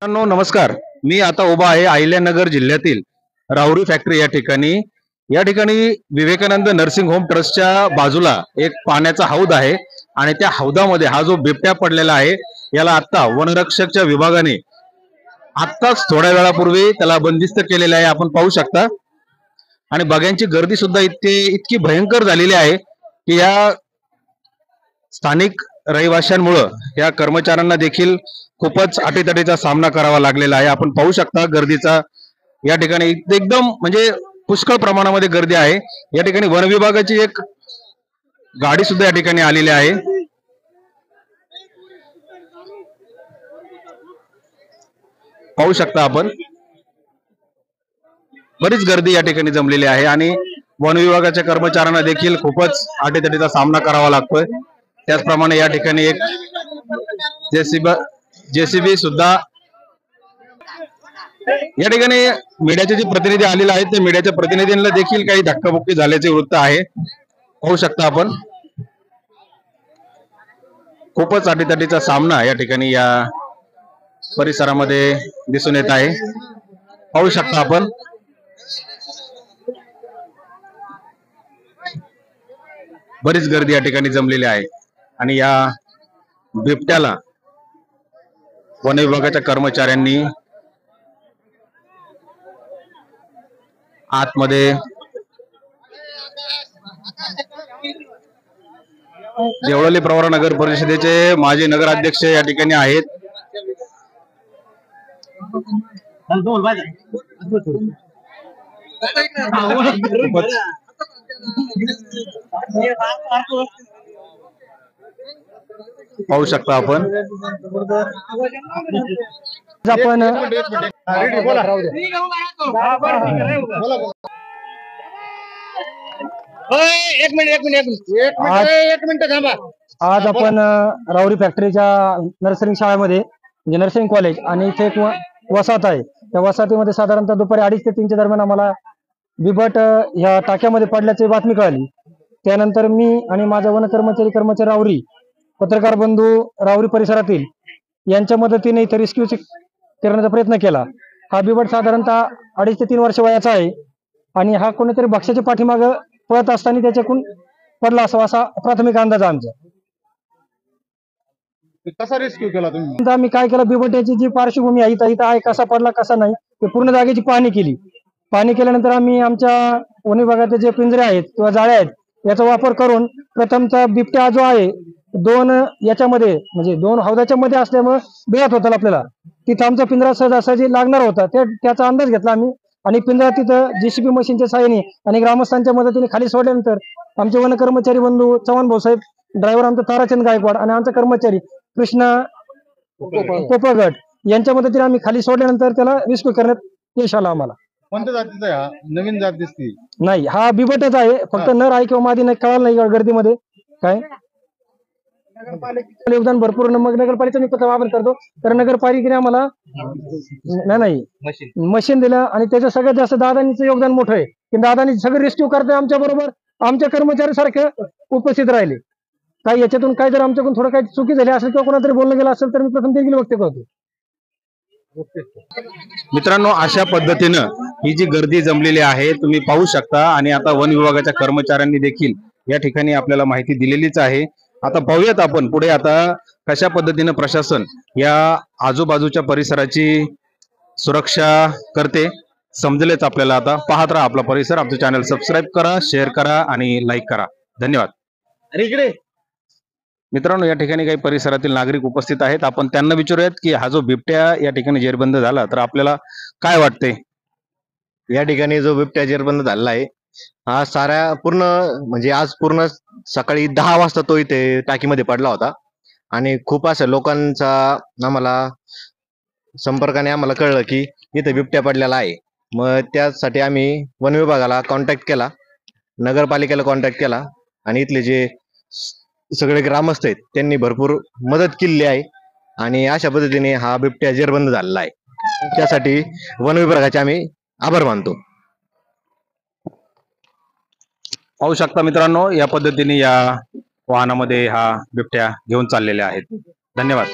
मित्रांनो नमस्कार. मी आता उभा आहे अहिल्यानगर जिल्ह्यातील राहुरी फॅक्टरी या ठिकाणी विवेकानंद नर्सिंग होम ट्रस्टच्या बाजूला एक पाण्याचा हौद आहे आणि त्या हौदामध्ये हा जो बिबट्या पडलेला आहे याला आता वनरक्षकच्या विभागाने आत्ताच थोड्या वेळापूर्वी त्याला बंदिस्त केलेलं आहे, आपण पाहू शकता. आणि बघ्यांची गर्दी सुद्धा इतकी भयंकर झालेली आहे की या स्थानिक रहिवाशांमुळे या कर्मचाऱ्यांना देखील खूपच अटीतटीचा सामना करावा लागलेला आहे. आपण पाहू शकता गर्दीचा या ठिकाणी एकदम म्हणजे पुष्कळ प्रमाणामध्ये गर्दी आहे. या ठिकाणी वन विभागाची एक गाडी सुद्धा या ठिकाणी आलेली आहे. पाहू शकता आपण बरीच गर्दी या ठिकाणी जमलेली आहे आणि वन विभागाच्या कर्मचाऱ्यांना देखील खूपच अटीतटीचा सामना करावा लागतोय. त्याचप्रमाणे या ठिकाणी एक जेसीबी सुद्धा या ठिकाणी मीडियाचे जे प्रतिनिधी आलेले आहेत ते मीडियाच्या प्रतिनिधींना देखील काही धक्काबुक्की झाल्याचे वृत्त आहे. पाहू शकता आपण खूपच अटीतटीचा सामना या ठिकाणी या परिसरामध्ये दिसून येत आहे. पाहू शकता आपण बरीच गर्दी या ठिकाणी जमलेली आहे आणि या बिबट्याला वन विभागाच्या कर्मचाऱ्यांनी आतमध्ये देवळाली प्रवरा नगर परिषदेचे माजी नगराध्यक्ष या ठिकाणी आहेत. पाहू शकता आपण आज आपण राहुरी फॅक्टरीच्या नर्सरिंग शाळेमध्ये म्हणजे नर्सरिंग कॉलेज आणि इथे एक वसाहत आहे. त्या वसाहतीमध्ये साधारणतः दुपारी 2:30 ते 3च्या दरम्यान आम्हाला बिबट ह्या टाक्यामध्ये पडल्याची बातमी कळाली. त्यानंतर मी आणि माझा वन कर्मचारी राहुरी पत्रकार बंधू राहुरी परिसरातील यांच्या मदतीने इथे रेस्क्यू करण्याचा प्रयत्न केला. हा बिबट साधारणतः 2.5 ते 3 वर्ष वयाचा आहे आणि हा कोणीतरी भक्ष्याच्या पाठीमागे पळत असताना त्याच्याकडून पडला असा प्राथमिक अंदाज आमचा. कसा रेस्क्यू केला तुम्ही? आम्ही काय केलं, बिबट्याची जी पार्श्वभूमी आहे इथं आहे, कसा पडला कसा नाही ते पूर्ण जागेची पाहणी केली. पाहणी केल्यानंतर आम्ही आमच्या वन विभागाचे जे पिंजरे आहेत किंवा जाळ्या आहेत याचा वापर करून प्रथमतः बिबट्या जो आहे 2 याच्यामध्ये म्हणजे 2 हौदाच्या मध्ये असल्यामुळे बेळत होता आपल्याला, तिथं आमचा पिंजरा सहजासहजी लागणार होता. त्याचा अंदाज घेतला आम्ही आणि पिंजरा तिथं जेसीबी मशीनच्या सहाय्याने आणि ग्रामस्थांच्या मदतीने खाली सोडल्यानंतर आमचे वन कर्मचारी बंधू चव्हाण भाऊसाहेब, ड्रायव्हर आमचा ताराचंद गायकवाड आणि आमचा कर्मचारी कृष्णा पोपळगट यांच्या मदतीने आम्ही खाली सोडल्यानंतर त्याला रेस्क्यू करण्यात यश आलं आम्हाला. कोणत्या जातीचा आहे हा? नवीन जात दिसते. नाही, हा बिबटच आहे, फक्त नर आहे किंवा मादी नाही कळालं नाही गर्दीमध्ये. काय योगदान भरपूर मग नगरपालिकेचा मी वापर करतो तर नगरपालिकेने आम्हाला नाही मशीन दिलं आणि त्याचं सगळ्यात जास्त दादानीचं योगदान मोठं आहे की दादानी सगळं रेस्क्यू करते आमच्या बरोबर आमच्या कर्मचारी सारखे उपस्थित राहिले. काही याच्यातून काय जर आमच्याकडून थोडं काही चुकी झाली असेल किंवा कोणातरी बोलणं गेलं असेल तर मी प्रथम देखील व्यक्त करतो. मित्रांनो अशा पद्धतीनं ही जी गर्दी जमलेली आहे तुम्ही पाहू शकता आणि आता वन विभागाच्या कर्मचाऱ्यांनी देखील या ठिकाणी आपल्याला माहिती दिलेलीच आहे. आता पाहूयात आपण पुढे आता कशा पद्धतीनं प्रशासन या आजूबाजूच्या परिसराची सुरक्षा करते समजलेच आपल्याला. आता पाहत राहा आपला परिसर. आमचं चॅनल सबस्क्राईब करा, शेअर करा आणि लाईक करा. धन्यवाद. मित्रांनो या ठिकाणी काही परिसरातील नागरिक उपस्थित आहेत, आपण त्यांना विचारूयात की हा जो बिबट्या या ठिकाणी जेरबंद झाला तर आपल्याला काय वाटते. या ठिकाणी जो बिबट्या जेरबंद झालेला आहे हा साऱ्या पूर्ण म्हणजे आज पूर्ण सकाळी 10 वाजता तो इथे टाकीमध्ये पडला होता आणि खूप असं लोकांचा आम्हाला संपर्काने आम्हाला कळलं की इथे बिबट्या पडलेला आहे. मग त्यासाठी आम्ही वन विभागाला कॉन्टॅक्ट केला, नगरपालिकेला कॉन्टॅक्ट केला आणि इथले जे सगळे ग्रामस्थ आहेत त्यांनी भरपूर मदत केलेली आहे आणि अशा पद्धतीने हा बिबट्या जेरबंद झालेला आहे. त्यासाठी वन विभागाचे आम्ही आभार मानतो. पाहू शकता मित्रांनो या पद्धतीने या वाहनामध्ये हा बिबट्या घेऊन चाललेले आहेत. धन्यवाद.